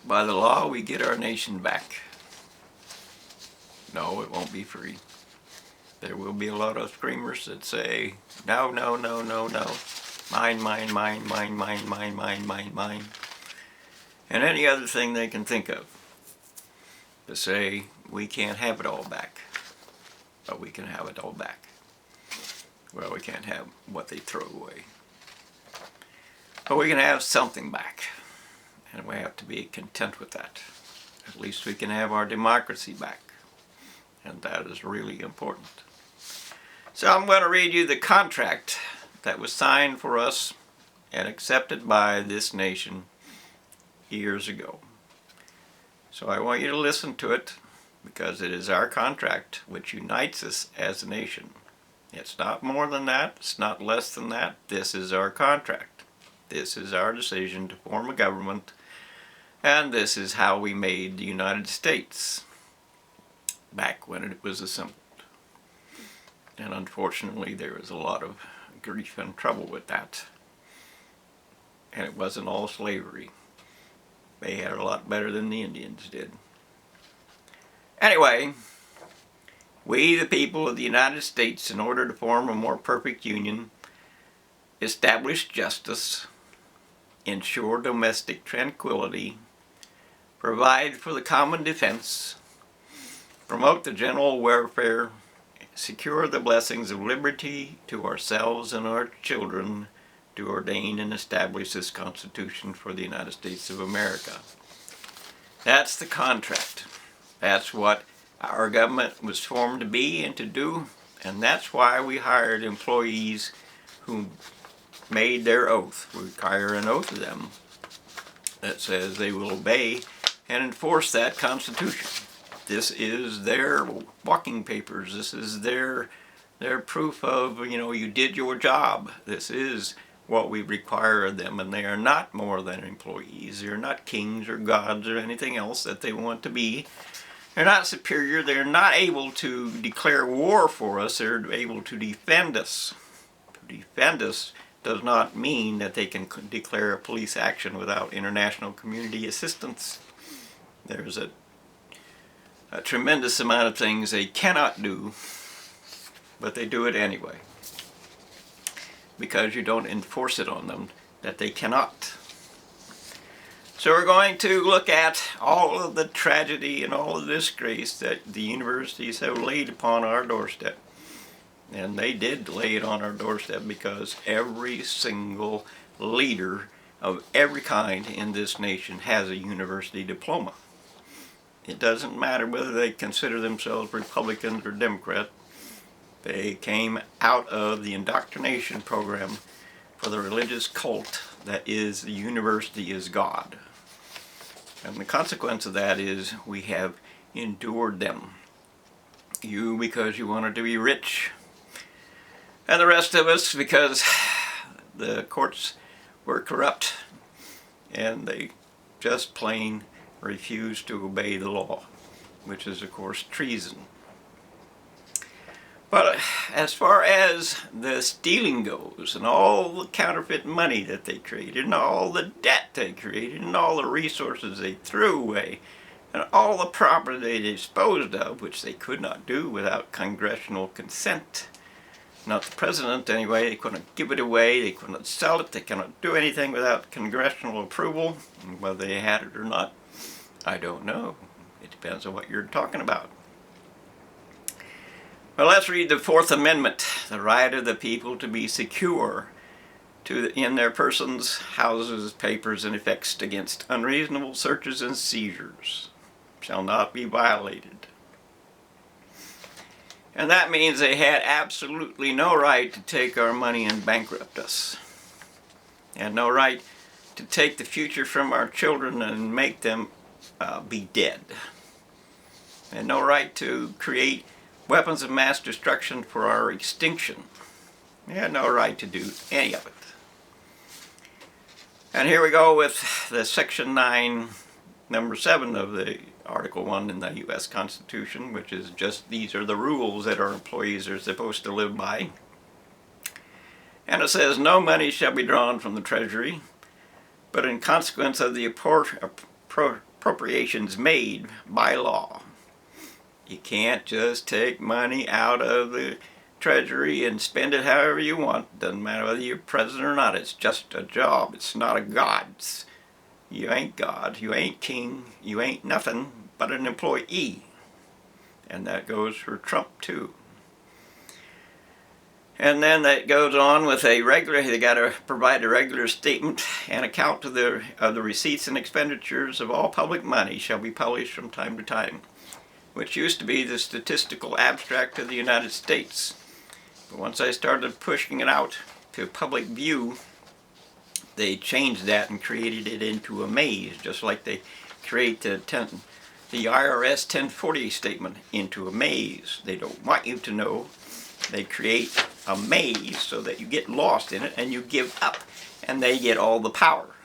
by the law, we get our nation back. No, it won't be free. There will be a lot of screamers that say, no, no, no, no, no. Mine, mine, mine, mine, mine, mine, mine, mine, mine. And any other thing they can think of to say, we can't have it all back. But we can have it all back. Well, we can't have what they throw away. But we can have something back. And we have to be content with that. At least we can have our democracy back. And that is really important. So I'm going to read you the contract that was signed for us and accepted by this nation years ago. So I want you to listen to it because it is our contract which unites us as a nation. It's not more than that. It's not less than that. This is our contract. This is our decision to form a government. And this is how we made the United States back when it was assembled. And unfortunately there was a lot of grief and trouble with that. And it wasn't all slavery. They had it a lot better than the Indians did. Anyway, we the people of the United States, in order to form a more perfect union, establish justice, ensure domestic tranquility, provide for the common defense, promote the general welfare, secure the blessings of liberty to ourselves and our children, to ordain and establish this Constitution for the United States of America. That's the contract. That's what our government was formed to be and to do, and that's why we hired employees who made their oath. We require an oath of them that says they will obey and enforce that Constitution. This is their walking papers. This is their proof of, you did your job. This is what we require of them, and they are not more than employees. They're not kings or gods or anything else that they want to be. They're not superior. They're not able to declare war for us. They're able to defend us. To defend us does not mean that they can declare a police action without international community assistance. There's a tremendous amount of things they cannot do, but they do it anyway, because you don't enforce it on them that they cannot. So we're going to look at all of the tragedy and all of the disgrace that the universities have laid upon our doorstep. And they did lay it on our doorstep because every single leader of every kind in this nation has a university diploma. It doesn't matter whether they consider themselves Republicans or Democrat. They came out of the indoctrination program for the religious cult that is the university is God. And the consequence of that is we have endured them. You because you wanted to be rich, and the rest of us because the courts were corrupt and they just plain refused to obey the law, which is of course treason. But as far as the stealing goes, and all the counterfeit money that they created, and all the debt they created, and all the resources they threw away, and all the property they disposed of, which they could not do without congressional consent. Not the president anyway. They couldn't give it away, they couldn't sell it, they cannot do anything without congressional approval. And whether they had it or not, I don't know. It depends on what you're talking about. Well, let's read the Fourth Amendment, the right of the people to be secure in their persons, houses, papers, and effects against unreasonable searches and seizures shall not be violated. And that means they had absolutely no right to take our money and bankrupt us. They had no right to take the future from our children and make them be dead. They had no right to create weapons of mass destruction for our extinction. They had no right to do any of it. And here we go with the Section 9, number 7 of the Article 1 in the U.S. Constitution, which is just these are the rules that our employees are supposed to live by. And it says, no money shall be drawn from the Treasury, but in consequence of the appropriations made by law. You can't just take money out of the treasury and spend it however you want. Doesn't matter whether you're president or not. It's just a job. It's not a god. You ain't God. You ain't king. You ain't nothing but an employee. And that goes for Trump too. And then that goes on with a regular, they got to provide a regular statement and account of the receipts and expenditures of all public money shall be published from time to time, which used to be the statistical abstract of the United States. But once I started pushing it out to public view, they changed that and created it into a maze, just like they create the IRS 1040 statement into a maze. They don't want you to know. They create a maze so that you get lost in it and you give up, and they get all the power.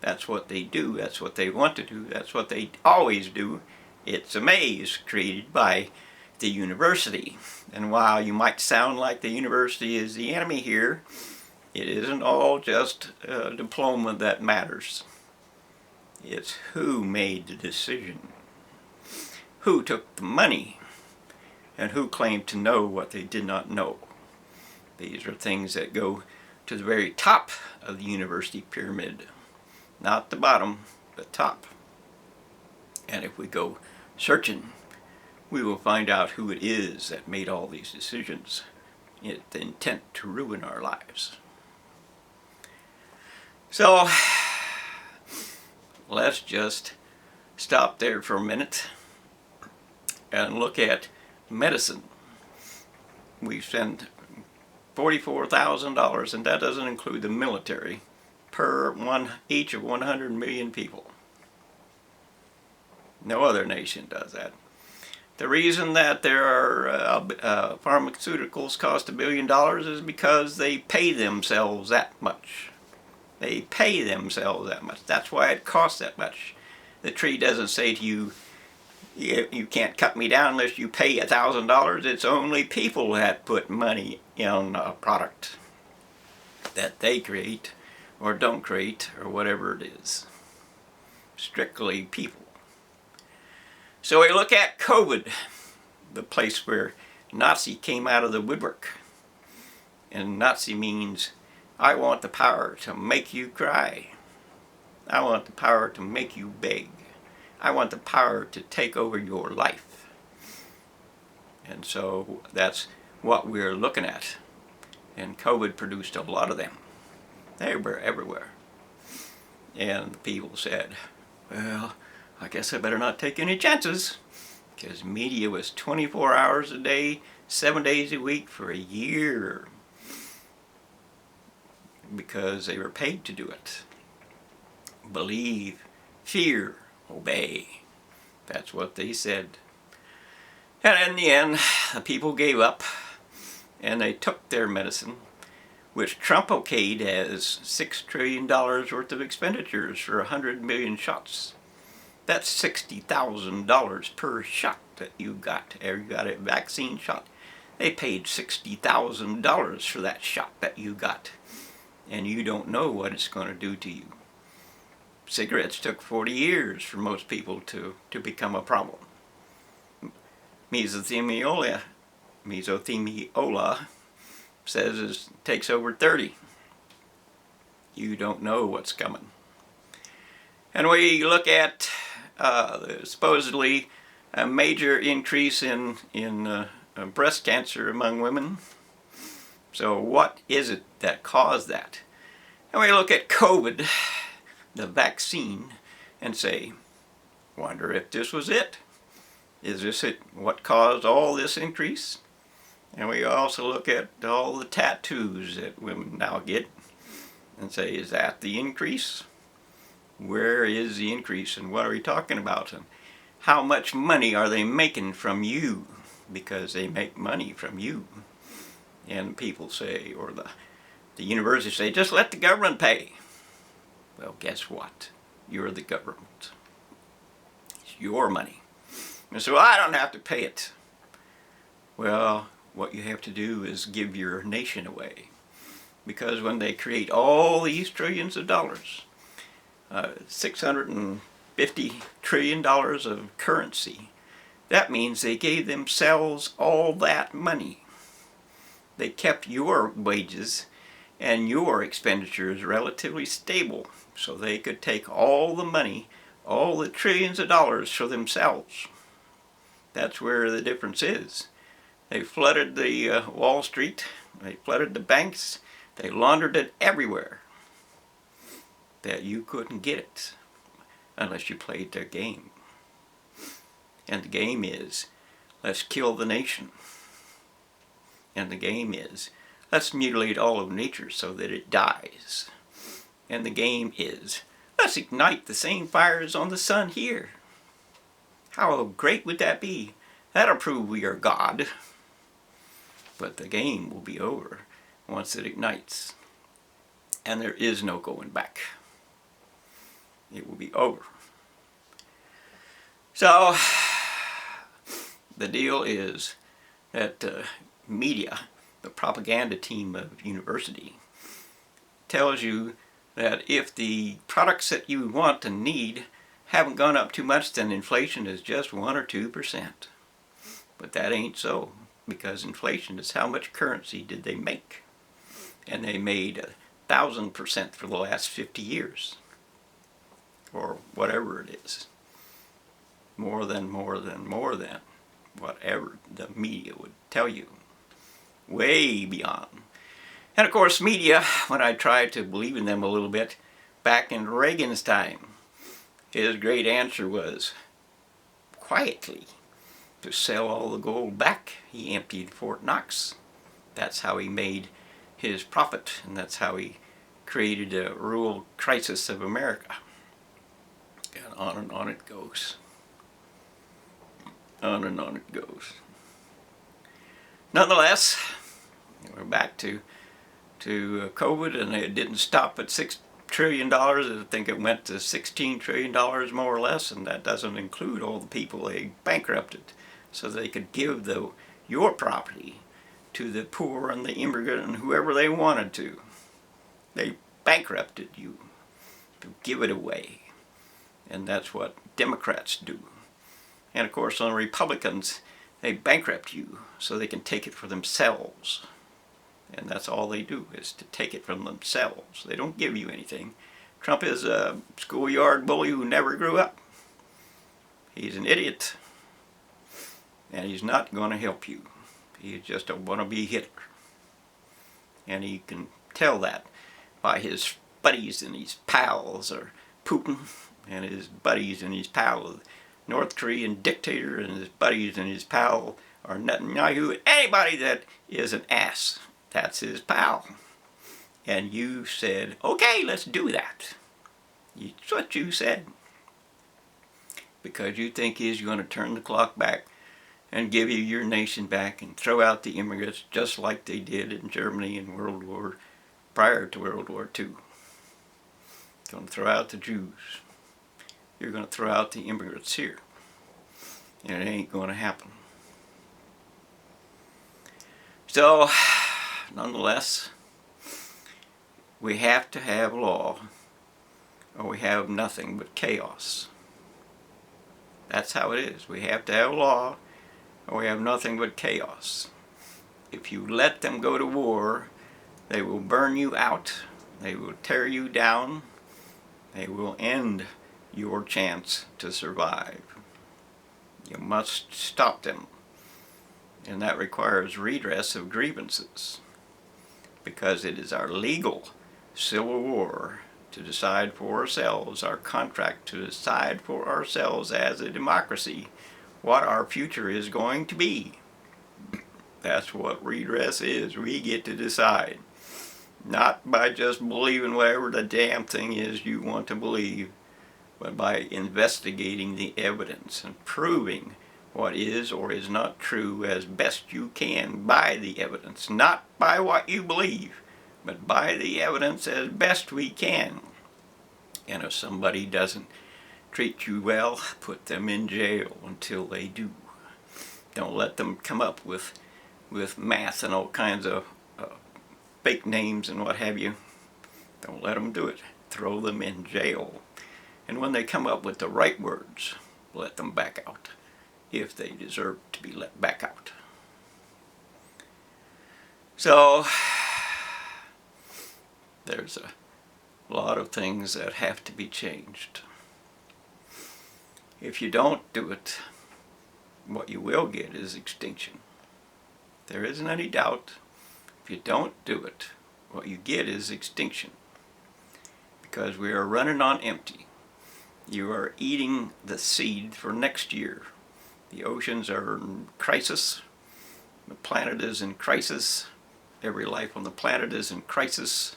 That's what they do. That's what they want to do. That's what they always do. It's a maze created by the university. And while you might sound like the university is the enemy here, it isn't all just a diploma that matters. It's who made the decision, who took the money, and who claimed to know what they did not know. These are things that go to the very top of the university pyramid. Not the bottom, the top. And if we go searching, we will find out who it is that made all these decisions with the intent to ruin our lives. So, let's just stop there for a minute and look at medicine. We spend $44,000, and that doesn't include the military, per each of 100 million people. No other nation does that. The reason that there are pharmaceuticals cost $1 billion is because they pay themselves that much. They pay themselves that much. That's why it costs that much. The tree doesn't say to you, you can't cut me down unless you pay $1,000. It's only people that put money in a product that they create or don't create or whatever it is. Strictly people. So we look at COVID, the place where Nazi came out of the woodwork. And Nazi means, I want the power to make you cry. I want the power to make you beg. I want the power to take over your life. And so that's what we're looking at. And COVID produced a lot of them. They were everywhere. And the people said, well, I guess I better not take any chances, because media was 24 hours a day, 7 days a week for a year, because they were paid to do it. Believe, fear, obey. That's what they said. And in the end, the people gave up, and they took their medicine, which Trump okayed as $6 trillion worth of expenditures for 100 million shots. That's $60,000 per shot that you got. You got a vaccine shot. They paid $60,000 for that shot that you got. And you don't know what it's going to do to you. Cigarettes took 40 years for most people to become a problem. Mesothelioma says it takes over 30. You don't know what's coming. And we look at supposedly a major increase in breast cancer among women. So what is it that caused that? And we look at COVID, the vaccine, and say, wonder if this was it. Is this it? What caused all this increase? And we also look at all the tattoos that women now get and say, is that the increase? Where is the increase, and what are we talking about? And how much money are they making from you? Because they make money from you. And people say, or the universities say, just let the government pay. Well, guess what? You're the government. It's your money. And so I don't have to pay it. Well, what you have to do is give your nation away. Because when they create all these trillions of dollars, $650 $50 trillion of currency. That means they gave themselves all that money. They kept your wages and your expenditures relatively stable so they could take all the money, all the trillions of dollars for themselves. That's where the difference is. They flooded the Wall Street, they flooded the banks, they laundered it everywhere that you couldn't get it unless you played their game. And the game is, let's kill the nation. And the game is, let's mutilate all of nature so that it dies. And the game is, let's ignite the same fires on the sun here. How great would that be? That'll prove we are God. But the game will be over once it ignites. And there is no going back. It will be over. So, the deal is that media, the propaganda team of university, tells you that if the products that you want and need haven't gone up too much, then inflation is just 1 or 2%. But that ain't so, because inflation is how much currency did they make. And they made 1,000% for the last 50 years. Or whatever it is. More than, whatever the media would tell you. Way beyond. And of course media, when I tried to believe in them a little bit, back in Reagan's time, his great answer was, quietly, to sell all the gold back. He emptied Fort Knox. That's how he made his profit, and that's how he created a rural crisis of America. And on it goes. On and on it goes. Nonetheless, we're back to COVID, and it didn't stop at $6 trillion. I think it went to $16 trillion more or less, and that doesn't include all the people they bankrupted, so they could give your property to the poor and the immigrant and whoever they wanted to. They bankrupted you to give it away. And that's what Democrats do. And of course, on Republicans, they bankrupt you so they can take it for themselves. And that's all they do, is to take it from themselves. They don't give you anything. Trump is a schoolyard bully who never grew up. He's an idiot. And he's not going to help you. He's just a wannabe Hitler. And he can tell that by his buddies and his pals are Putin, and his buddies and his pal, North Korean dictator, and his buddies and his pal are Netanyahu. Anybody that is an ass, that's his pal. And you said, okay, let's do that. It's what you said. Because you think he's going to turn the clock back and give you your nation back and throw out the immigrants just like they did in Germany in prior to World War II. Going to throw out the Jews. You're going to throw out the immigrants here. And it ain't going to happen. So, nonetheless, we have to have law, or we have nothing but chaos. That's how it is. We have to have law, or we have nothing but chaos. If you let them go to war, they will burn you out, they will tear you down, they will end your chance to survive. You must stop them. And that requires redress of grievances, because it is our legal civil war to decide for ourselves, our contract to decide for ourselves as a democracy what our future is going to be. That's what redress is. We get to decide. Not by just believing whatever the damn thing is you want to believe, but by investigating the evidence and proving what is or is not true as best you can by the evidence. Not by what you believe, but by the evidence as best we can. And if somebody doesn't treat you well, put them in jail until they do. Don't let them come up with math and all kinds of fake names and what have you. Don't let them do it. Throw them in jail. And when they come up with the right words, let them back out, if they deserve to be let back out. So, there's a lot of things that have to be changed. If you don't do it, what you will get is extinction. There isn't any doubt. If you don't do it, what you get is extinction. Because we are running on empty. You are eating the seed for next year. The oceans are in crisis. The planet is in crisis. Every life on the planet is in crisis.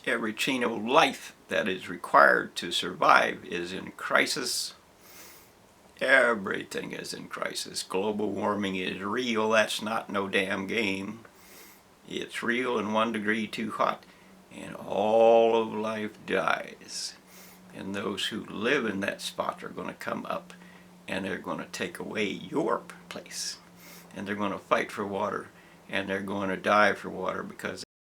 Every chain of life that is required to survive is in crisis. Everything is in crisis. Global warming is real. That's not no damn game. It's real and 1 degree too hot. And all of life dies. And those who live in that spot are going to come up and they're going to take away your place. And they're going to fight for water. And they're going to die for water because